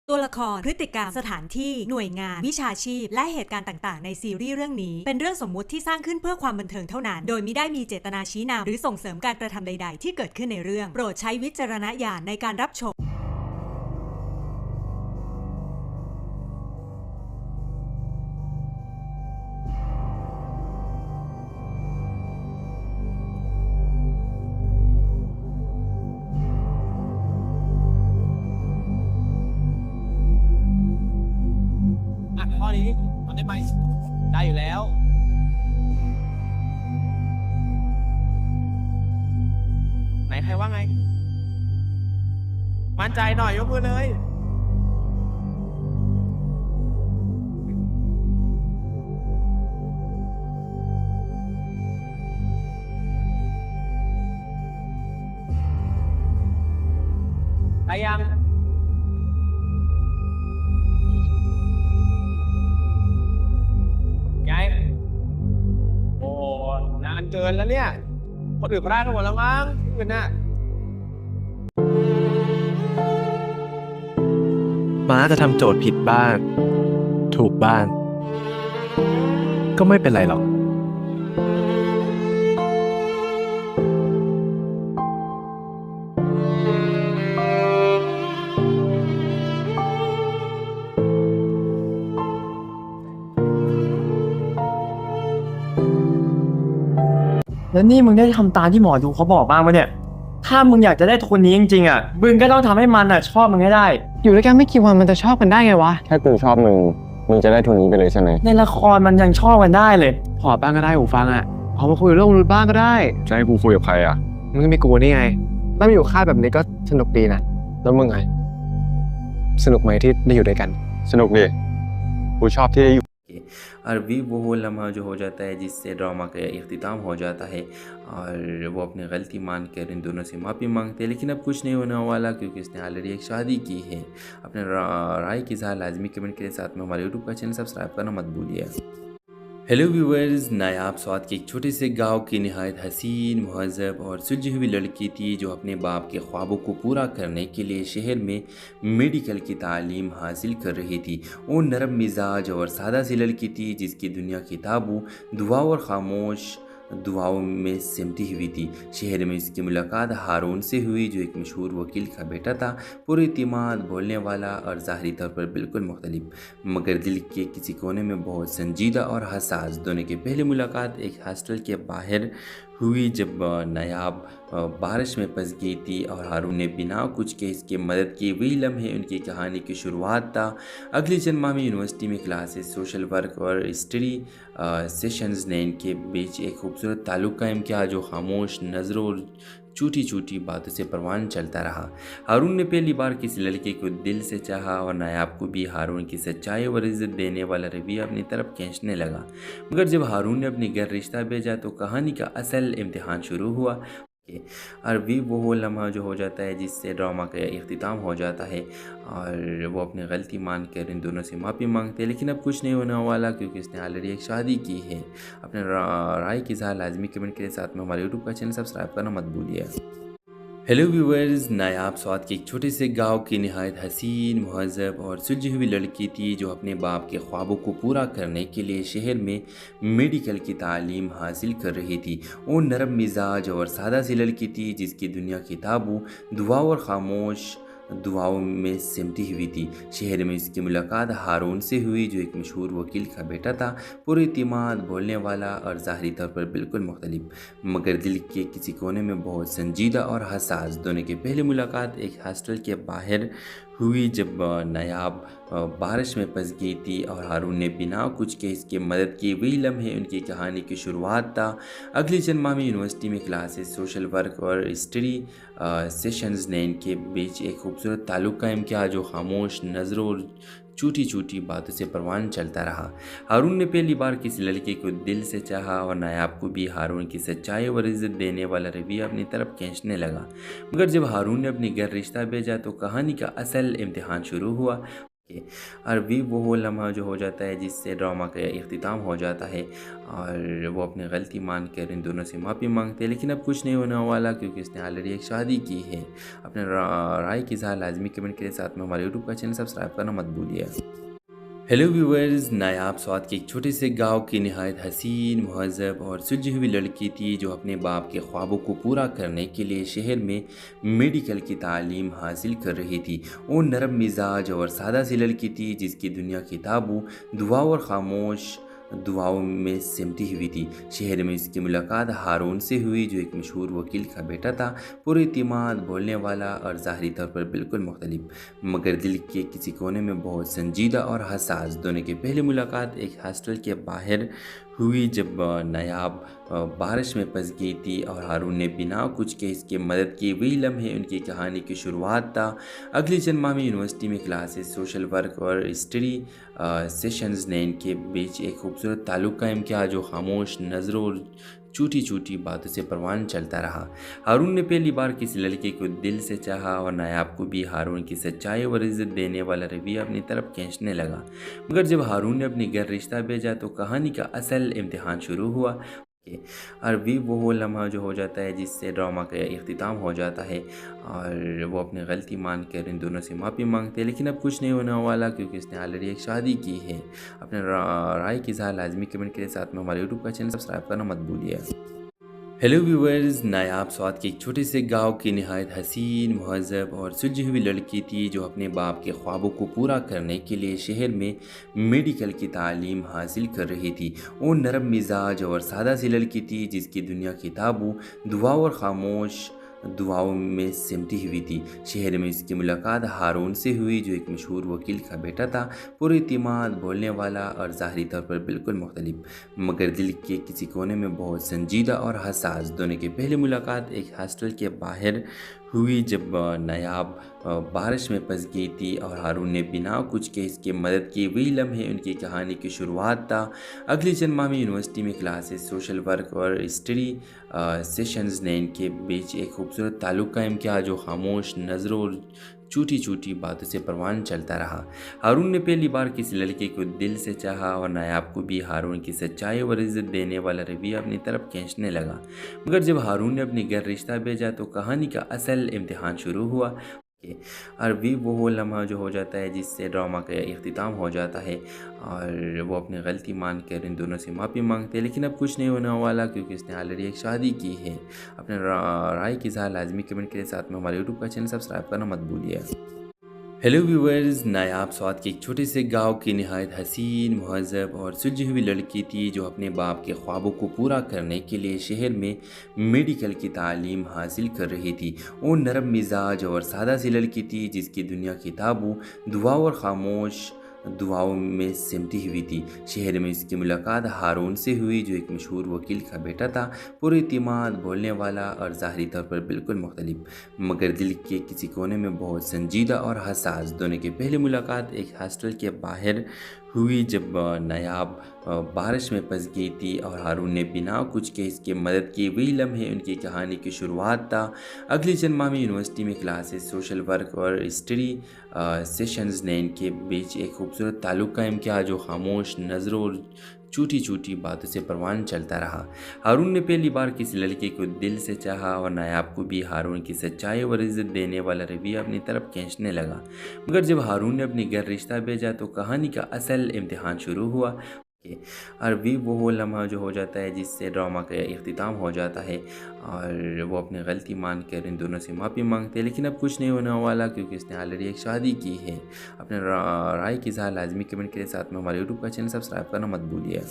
ตัวละครพฤติกรรมสถานที่หน่วยงานวิชาชีพและเหตุการณ์ต่างๆในซีรีส์เรื่องนี้เป็นเรื่องสมมุติที่สร้างขึ้นเพื่อความบันเทิงเท่านั้นโดยมิได้มีเจตนาชี้นำหรือส่งเสริมการกระทำใดๆที่เกิดขึ้นในเรื่องโปรดใช้วิจารณญาณในการรับชมข้อนี้ทำได้ไหมได้อยู่แล้วไหนใครว่าไงมั่นใจหน่อยยกมือเลยไปยังไงโอ้นานเกินแล้วเนี่ยคนอื่นก็ได้กันหมดแล้วมั้งที่อื่นน่ะ ม้าจะทำโจทย์ผิดบ้างถูกบ้างก็ไม่เป็นไรหรอกแล้วนี่มึงได้ทำตามที่หมอดูเขาบอกบ้างปะเนี่ยถ้ามึงอยากจะได้คนนี้จริงๆอ่ะมึงก็ต้องทำให้มันอ่ะชอบมึงให้ได้อยู่ด้วยกันไม่กี่วันมันจะชอบกันได้ไงวะ แค่กูชอบมึง มึงจะได้ทุนนี้ไปเลยใช่ไหม ในละครมันยังชอบกันได้เลย ขอบ้างก็ได้หูฟังอ่ะขอมาคุยเรื่องมนุษย์บ้างก็ได้ จะให้กูคุยกับใครอ่ะ มึงก็มีกูนี่ไงถ้ามาอยู่ค่ายแบบนี้ก็สนุกดีนะ แล้วมึงไง สนุกไหมที่ได้อยู่ด้วยกัน สนุกดิ กูชอบที่ได้อยู่ अरबी वो लम्हा जो हो जाता है जिससे ड्रामा का इख्तिताम हो जाता है और वो अपनी गलती मान कर इन दोनों से माफ़ी मांगते हैं लेकिन अब कुछ नहीं होने वाला क्योंकि इसने ऑलरेडी एक शादी की है। अपने राय की इज़हार लाजमी कमेंट के साथ में हमारे यूट्यूब का चैनल सब्सक्राइब करना मत भूलिए। हेलो व्यूवर्स, नायाब स्वाद के एक छोटे से गांव की नहायत हसीन महज़ब और सुलझी हुई लड़की थी जो अपने बाप के ख्वाबों को पूरा करने के लिए शहर में मेडिकल की तालीम हासिल कर रही थी। वो नरम मिजाज और सादा सी लड़की थी जिसकी दुनिया की ताबू दुआओं और खामोश दुआओं में सिमटी हुई थी। शहर में इसकी मुलाकात हारून से हुई जो एक मशहूर वकील का बेटा था, पुरइतिमाद, बोलने वाला और ज़ाहरी तौर पर बिल्कुल मुख्तलिफ मगर दिल के किसी कोने में बहुत संजीदा और हसास। दोनों की पहली मुलाकात एक हॉस्टल के बाहर हुई जब नायाब बारिश में फंस गई थी और हारून ने बिना कुछ के इसकी मदद की। वही लम्हे उनकी कहानी की शुरुआत था। अगले चंद माह में यूनिवर्सिटी में क्लासेस, सोशल वर्क और स्टडी सेशंस ने इनके बीच एक खूबसूरत ताल्लुक़ कायम किया जो खामोश नज़रों और छोटी छोटी बातों से परवान चलता रहा। हारून ने पहली बार किसी लड़के को दिल से चाहा और नायाब को भी हारून की सच्चाई और इज़्ज़त देने वाला रवैया अपनी तरफ खींचने लगा। मगर जब हारून ने अपने घर रिश्ता भेजा तो कहानी का असल इम्तिहान शुरू हुआ। अरबी वो लम्हा जो हो जाता है जिससे ड्रामा का इख्तिताम हो जाता है और वो अपनी गलती मान कर इन दोनों से माफ़ी मांगते हैं लेकिन अब कुछ नहीं होने वाला क्योंकि इसने ऑलरेडी एक शादी की है। अपने राय की इज़हार लाजमी कमेंट के साथ में हमारे यूट्यूब का चैनल सब्सक्राइब करना मत भूलिए। हेलो व्यूवर्स, नायाब स्वाद के एक छोटे से गांव की नहायत हसीन महज़ब और सुलझी हुई लड़की थी जो अपने बाप के ख्वाबों को पूरा करने के लिए शहर में मेडिकल की तालीम हासिल कर रही थी। वो नरम मिजाज और सादा सी लड़की थी जिसकी दुनिया की ताबू दुआओं और खामोश दुआओं में सिमटी हुई थी। शहर में इसकी मुलाकात हारून से हुई जो एक मशहूर वकील का बेटा था, पुरइतिमाद, बोलने वाला और ज़ाहरी तौर पर बिल्कुल मुख्तलिफ मगर दिल के किसी कोने में बहुत संजीदा और हसास। दोनों की पहली मुलाकात एक हॉस्टल के बाहर हुई जब नायाब बारिश में फंस गई थी और हारून ने बिना कुछ के इसकी मदद की। वही लम्हे उनकी कहानी की शुरुआत था। अगले चंद माह में यूनिवर्सिटी में क्लासेस, सोशल वर्क और स्टडी सेशंस ने इनके बीच एक खूबसूरत ताल्लुक़ कायम किया जो खामोश नज़रों और छोटी छोटी बातों से परवान चलता रहा। हारून ने पहली बार किसी लड़के को दिल से चाहा और नायाब को भी हारून की सच्चाई और इज़्ज़त देने वाला रवैया अपनी तरफ खींचने लगा। मगर जब हारून ने अपने घर रिश्ता भेजा तो कहानी का असल इम्तिहान शुरू हुआ। عربی وہ لمحہ جو ہو جاتا ہے جس سے ڈرامہ کا اختتام ہو جاتا ہے اور وہ اپنی غلطی مان کر ان دونوں سے معافی مانگتے ہیں، لیکن اب کچھ نہیں ہونے والا کیونکہ اس نے آلریڈی ایک شادی کی ہے۔ اپنے رائے کی اظہار لازمی کمنٹ کے ساتھ میں ہمارے یوٹیوب کا چینل سبسکرائب کرنا مت بھولیے۔ ہیلو ویورز، نایاب سوات کے ایک چھوٹے سے گاؤں کی نہایت حسین، مہذب اور سلجھی ہوئی لڑکی تھی جو اپنے باپ کے خوابوں کو پورا کرنے کے لیے شہر میں میڈیکل کی تعلیم حاصل کر رہی تھی۔ وہ نرم مزاج اور سادہ سی لڑکی تھی جس کی دنیا کتابوں، دعاؤں اور خاموش دعاؤں میں سمٹی ہوئی تھی۔ شہر میں اس کی ملاقات ہارون سے ہوئی جو ایک مشہور وکیل کا بیٹا تھا، پر اعتماد، بولنے والا اور ظاہری طور پر بالکل مختلف، مگر دل کے کسی کونے میں بہت سنجیدہ اور حساس۔ دونوں کی پہلی ملاقات ایک ہاسٹل کے باہر ہوئی جب نایاب بارش میں پھنس گئی تھی اور ہارون نے بنا کچھ کہ اس کی مدد کی۔ وہی لمحے ان کی کہانی کی شروعات تھا۔ اگلی چند ماہ میں یونیورسٹی میں کلاسز، سوشل ورک اور اسٹڈی سیشنز نے ان کے بیچ ایک خوبصورت تعلق قائم کیا جو خاموش نظروں اور چھوٹی چھوٹی باتوں سے پروان چلتا رہا۔ ہارون نے پہلی بار کسی لڑکی کو دل سے چاہا اور نایاب کو بھی ہارون کی سچائی اور عزت دینے والا رویہ اپنی طرف کھینچنے لگا، مگر جب ہارون نے اپنی گھر رشتہ بھیجا تو کہانی کا اصل امتحان شروع ہوا۔ عربی وہ لمحہ جو ہو جاتا ہے جس سے ڈرامہ کا اختتام ہو جاتا ہے اور وہ اپنی غلطی مان کر ان دونوں سے معافی مانگتے ہیں، لیکن اب کچھ نہیں ہونے والا کیونکہ اس نے آلریڈی ایک شادی کی ہے۔ اپنے رائے کی اظہار لازمی کمنٹ کے ساتھ میں ہمارے یوٹیوب کا چینل سبسکرائب کرنا مت بھولیے۔ ہیلو ویورز، نایاب سوات کے ایک چھوٹے سے گاؤں کی نہایت حسین، مہذب اور سلجھی ہوئی لڑکی تھی جو اپنے باپ کے خوابوں کو پورا کرنے کے لیے شہر میں میڈیکل کی تعلیم حاصل کر رہی تھی۔ وہ نرم مزاج اور سادہ سی لڑکی تھی جس کی دنیا کتابوں، دعاؤں اور خاموش دعاؤں میں سمٹی ہوئی تھی۔ شہر میں اس کی ملاقات ہارون سے ہوئی جو ایک مشہور وکیل کا بیٹا تھا، پر اعتماد، بولنے والا اور ظاہری طور پر بالکل مختلف، مگر دل کے کسی کونے میں بہت سنجیدہ اور حساس۔ دونوں کی پہلی ملاقات ایک ہاسٹل کے باہر ہوئی جب نایاب بارش میں پھنس گئی تھی اور ہارون نے بنا کچھ کہ اس کی مدد کی۔ وہی لمحے ان کی کہانی کی شروعات تھا۔ اگلی چند ماہ میں یونیورسٹی میں کلاسز، سوشل ورک اور اسٹڈی سیشنز نے ان کے بیچ ایک خوبصورت تعلق قائم کیا جو خاموش نظروں اور چھوٹی چھوٹی باتوں سے پروان چلتا رہا۔ ہارون نے پہلی بار کسی لڑکی کو دل سے چاہا اور نایاب کو بھی ہارون کی سچائی اور عزت دینے والا رویہ اپنی طرف کھینچنے لگا، مگر جب ہارون نے اپنی گھر رشتہ بھیجا تو کہانی کا اصل امتحان شروع ہوا۔ عربی وہ لمحہ جو ہو جاتا ہے جس سے ڈرامہ کا اختتام ہو جاتا ہے اور وہ اپنی غلطی مان کر ان دونوں سے معافی مانگتے ہیں، لیکن اب کچھ نہیں ہونے والا کیونکہ اس نے آلریڈی ایک شادی کی ہے۔ اپنے رائے کی اظہار لازمی کمنٹ کے ساتھ میں ہمارے یوٹیوب کا چینل سبسکرائب کرنا مت بھولیے۔ ہیلو ویورز، نایاب سوات کے ایک چھوٹے سے گاؤں کی نہایت حسین، مہذب اور سلجھی ہوئی لڑکی تھی جو اپنے باپ کے خوابوں کو پورا کرنے کے لیے شہر میں میڈیکل کی تعلیم حاصل کر رہی تھی۔ وہ نرم مزاج اور سادہ سی لڑکی تھی جس کی دنیا کتابوں، دعاؤں اور خاموش دعاؤں میں سمٹی ہوئی تھی۔ شہر میں اس کی ملاقات ہارون سے ہوئی جو ایک مشہور وکیل کا بیٹا تھا، پر اعتماد، بولنے والا اور ظاہری طور پر بالکل مختلف، مگر دل کے کسی کونے میں بہت سنجیدہ اور حساس۔ دونوں کی پہلی ملاقات ایک ہاسٹل کے باہر ہوئی جب نایاب بارش میں پھنس گئی تھی اور ہارون نے بنا کچھ کہ اس کی مدد کی۔ وہی لمحے ان کی کہانی کی شروعات تھا۔ اگلی چند ماہ میں یونیورسٹی میں کلاسز، سوشل ورک اور اسٹڈی سیشنز نے ان کے بیچ ایک خوبصورت تعلق قائم کیا جو خاموش نظروں اور چھوٹی چھوٹی باتوں سے پروان چلتا رہا۔ ہارون نے پہلی بار کسی لڑکی کو دل سے چاہا اور نایاب کو بھی ہارون کی سچائی اور عزت دینے والا رویہ اپنی طرف کھینچنے لگا، مگر جب ہارون نے اپنی گھر رشتہ بھیجا تو کہانی کا اصل امتحان شروع ہوا۔ عربی وہ لمحہ جو ہو جاتا ہے جس سے ڈرامہ کا اختتام ہو جاتا ہے اور وہ اپنی غلطی مان کر ان دونوں سے معافی مانگتے ہیں، لیکن اب کچھ نہیں ہونے والا کیونکہ اس نے آلریڈی ایک شادی کی ہے۔ اپنے رائے کی اظہار لازمی کمنٹ کے ساتھ میں ہمارے یوٹیوب کا چینل سبسکرائب کرنا مت بھولیے۔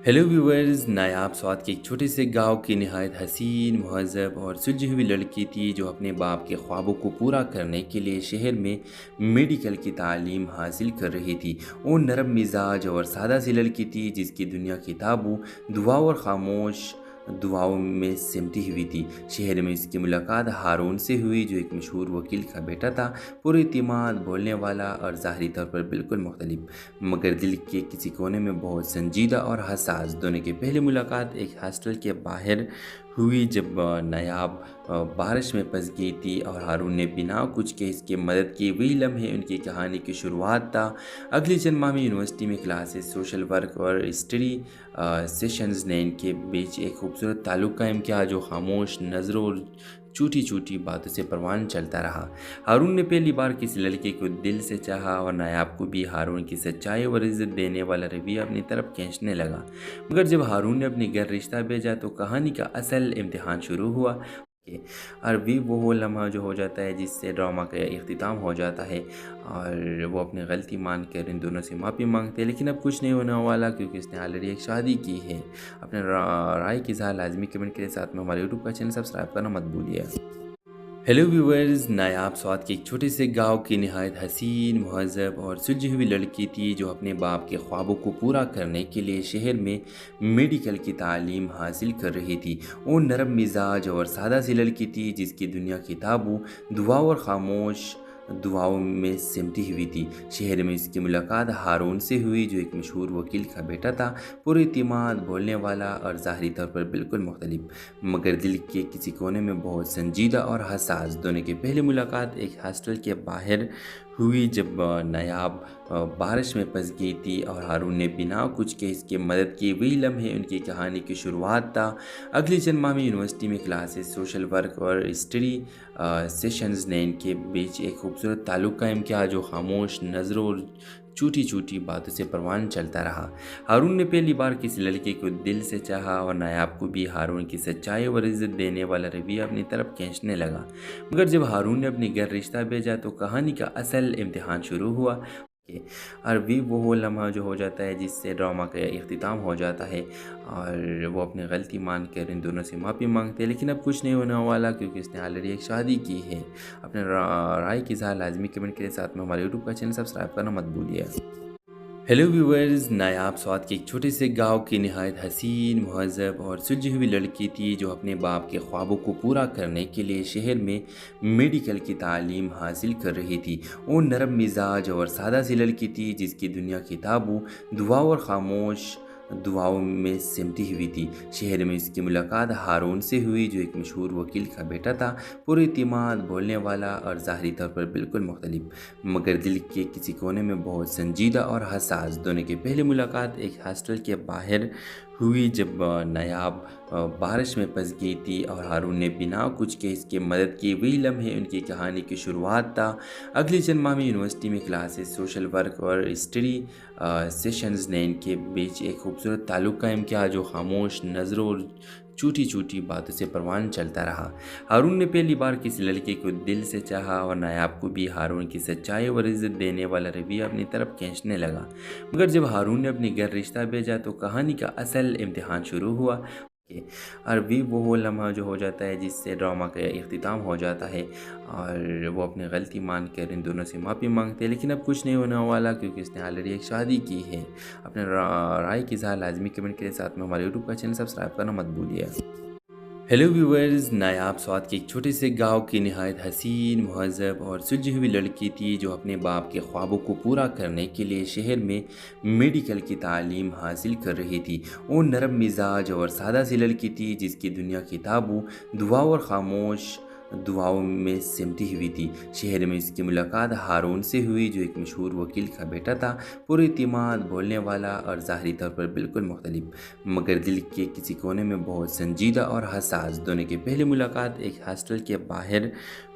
ہیلو ویورز، نایاب سوات کے ایک چھوٹے سے گاؤں کی نہایت حسین، مہذب اور سلجھی ہوئی لڑکی تھی جو اپنے باپ کے خوابوں کو پورا کرنے کے لیے شہر میں میڈیکل کی تعلیم حاصل کر رہی تھی۔ وہ نرم مزاج اور سادہ سی لڑکی تھی جس کی دنیا کتابوں، دعاؤں اور خاموش دعاؤں میں سمٹی ہوئی تھی۔ شہر میں اس کی ملاقات ہارون سے ہوئی جو ایک مشہور وکیل کا بیٹا تھا، پر اعتماد، بولنے والا اور ظاہری طور پر بالکل مختلف، مگر دل کے کسی کونے میں بہت سنجیدہ اور حساس۔ دونوں کی پہلی ملاقات ایک ہاسٹل کے باہر हुई जब नायाब बारिश में फंस गई थी और हारून ने बिना कुछ के इसकी मदद की। वही लम्हे उनकी कहानी की शुरुआत था। अगली चंद माह में यूनिवर्सिटी में क्लासेस, सोशल वर्क और स्टडी सेशंस ने इनके बीच एक खूबसूरत ताल्लुक़ कायम किया जो खामोश नज़रों और छोटी छोटी बातों से परवान चलता रहा। हारून ने पहली बार किसी लड़के को दिल से चाहा और नायाब को भी हारून की सच्चाई और इज़्ज़त देने वाला रवैया अपनी तरफ खींचने लगा। मगर जब हारून ने अपने घर रिश्ता भेजा तो कहानी का असल इम्तिहान शुरू हुआ। अरबी वो लम्हा जो हो जाता है जिससे ड्रामा का इख्तिताम हो जाता है और वो अपनी गलती मान कर इन दोनों से माफ़ी मांगते हैं, लेकिन अब कुछ नहीं होने वाला क्योंकि इसने ऑलरेडी एक शादी की है। अपने राय की इज़हार लाजमी कमेंट के साथ में हमारे यूट्यूब का चैनल सब्सक्राइब करना मत भूलिए। हेलो व्यूवर्स, नायाब स्वात के एक छोटे से गांव की नहायत हसीन, महज़ब और सुलझी हुई लड़की थी जो अपने बाप के ख्वाबों को पूरा करने के लिए शहर में मेडिकल की तालीम हासिल कर रही थी। वो नरम मिजाज और सादा सी लड़की थी जिसकी दुनिया किताबों, दुआ और खामोश दुआओं में सिमटी हुई थी। शहर में इसकी मुलाकात हारून से हुई जो एक मशहूर वकील का बेटा था, पुरएतिमाद, बोलने वाला और ज़ाहरी तौर पर बिल्कुल मुख्तलिफ, मगर दिल के किसी कोने में बहुत संजीदा और हसास। दोनों की पहली मुलाकात एक हॉस्टल के बाहर हुई जब नायाब बारिश में फंस गई थी और हारून ने बिना कुछ के इसकी मदद की। वही लम्हे उनकी कहानी की शुरुआत था। अगली चंद माह में यूनिवर्सिटी में क्लासेस, सोशल वर्क और स्टडी सेशंस ने इनके बीच एक खूबसूरत ताल्लुक़ कायम किया जो खामोश नज़रों और छोटी छोटी बातों से परवान चलता रहा। हारून ने पहली बार किसी लड़के को दिल से चाहा और नायाब को भी हारून की सच्चाई और इज़्ज़त देने वाला रवैया अपनी तरफ खींचने लगा। मगर जब हारून ने अपने घर रिश्ता भेजा तो कहानी का असल इम्तिहान शुरू हुआ। अरबी वो लम्हा जो हो जाता है जिससे ड्रामा का इख्तिताम हो जाता है और वो अपनी गलती मान कर इन दोनों से माफ़ी मांगते हैं, लेकिन अब कुछ नहीं होने वाला क्योंकि इसने ऑलरेडी एक शादी की है। अपने राय की इज़हार लाजमी कमेंट के साथ में हमारे यूट्यूब का चैनल सब्सक्राइब करना मत भूलिए। हेलो व्यूवर्स, नायाब स्वात के एक छोटे से गांव की नहायत हसीन, महज़ब और सुलझी हुई लड़की थी जो अपने बाप के ख्वाबों को पूरा करने के लिए शहर में मेडिकल की तालीम हासिल कर रही थी। वो नरम मिजाज और सादा सी लड़की थी जिसकी दुनिया किताबों, दुआ और खामोश दुआओं में सिमटी हुई थी। शहर में इसकी मुलाकात हारून से हुई जो एक मशहूर वकील का बेटा था, पुरएतिमाद, बोलने वाला और ज़ाहरी तौर पर बिल्कुल मुख्तलिफ, मगर दिल के किसी कोने में बहुत संजीदा और हसास। दोनों की पहली मुलाकात एक हॉस्टल के बाहर हुई जब नायाब बारिश में फंस गई थी और हारून ने बिना कुछ के इसकी मदद की। वही लम्हे उनकी कहानी की शुरुआत था। अगली चंद माह में यूनिवर्सिटी में क्लासेस, सोशल वर्क और स्टडी सेशंस ने इनके बीच एक खूबसूरत ताल्लुक़ कायम किया जो खामोश नज़रों और छोटी छोटी बातों से परवान चलता रहा। हारून ने पहली बार किसी लड़के को दिल से चाहा और नायाब को भी हारून की सच्चाई और इज़्ज़त देने वाला रवैया अपनी तरफ खींचने लगा। मगर जब हारून ने अपने घर रिश्ता भेजा तो कहानी का असल इम्तिहान शुरू हुआ। अरबी वो लम्हा जो हो जाता है जिससे ड्रामा का इख्तिताम हो जाता है और वो अपनी गलती मान कर इन दोनों से माफ़ी मांगते हैं, लेकिन अब कुछ नहीं होने वाला क्योंकि इसने ऑलरेडी एक शादी की है। अपने राय की इज़हार लाजमी कमेंट के साथ में हमारे यूट्यूब का चैनल सब्सक्राइब करना मत भूलिए। हेलो व्यूवर्स, नायाब स्वात के एक छोटे से गांव की नहायत हसीन, महज़ब और सुलझी हुई लड़की थी जो अपने बाप के ख्वाबों को पूरा करने के लिए शहर में मेडिकल की तालीम हासिल कर रही थी। वो नरम मिजाज और सादा सी लड़की थी जिसकी दुनिया किताबों, दुआ और खामोश दुआओं में सिमटी हुई थी। शहर में इसकी मुलाकात हारून से हुई जो एक मशहूर वकील का बेटा था, पुरएतिमाद, बोलने वाला और ज़ाहरी तौर पर बिल्कुल मुख्तलिफ, मगर दिल के किसी कोने में बहुत संजीदा और हसास। दोनों की पहली मुलाकात एक हॉस्टल के बाहर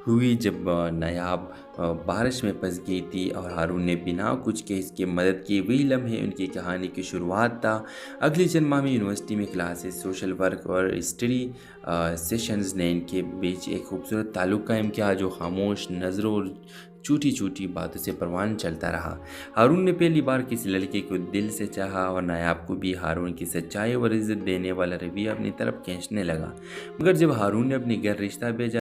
हुई जब नायाब बारिश में फंस गई थी और हारून ने बिना कुछ के इसकी मदद की। वही लम्हे उनकी कहानी की शुरुआत था। अगली चंद माह में यूनिवर्सिटी में क्लासेस, सोशल वर्क और स्टडी सेशंस ने इनके बीच एक खूबसूरत ताल्लुक़ कायम किया जो खामोश नज़रों और छोटी छोटी बातों से परवान चलता रहा। हारून ने पहली बार किसी लड़के को दिल से चाहा और नायाब को भी हारून की सच्चाई और इज़्ज़त देने वाला रवैया अपनी तरफ खींचने लगा। मगर जब हारून ने अपने घर रिश्ता भेजा